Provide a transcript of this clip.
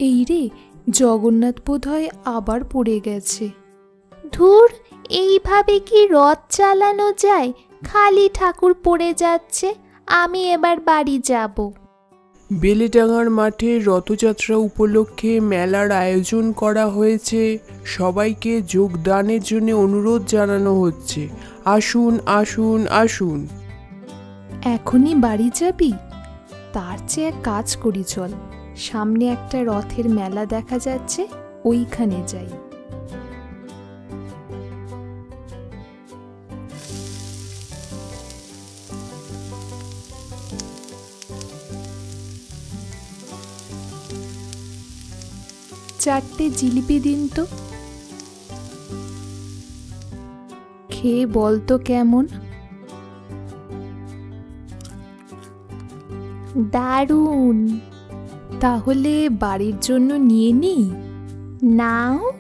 এই রে, জগন্নাথ বোধহয় আবার পড়ে গেছে। ধুর, এইভাবে কি রথ চালানো যায়? খালি ঠাকুর পড়ে যাচ্ছে। আমি এবার বাড়ি যাব। বেলেডাঙার মাঠে রথযাত্রা উপলক্ষে মেলার আয়োজন করা হয়েছে। সবাইকে যোগদানের জন্য অনুরোধ জানানো হচ্ছে। আসুন আসুন আসুন। এখনই বাড়ি যাবি? তার চেয়ে এক কাজ করি, চল, সামনে একটা রথের মেলা দেখা যাচ্ছে, ওইখানে যাই। চারটে জিলিপি দিন তো। খেয়ে বল তো কেমন। দারুণ। তাহলে বাড়ির জন্য নিয়ে নি। নাও।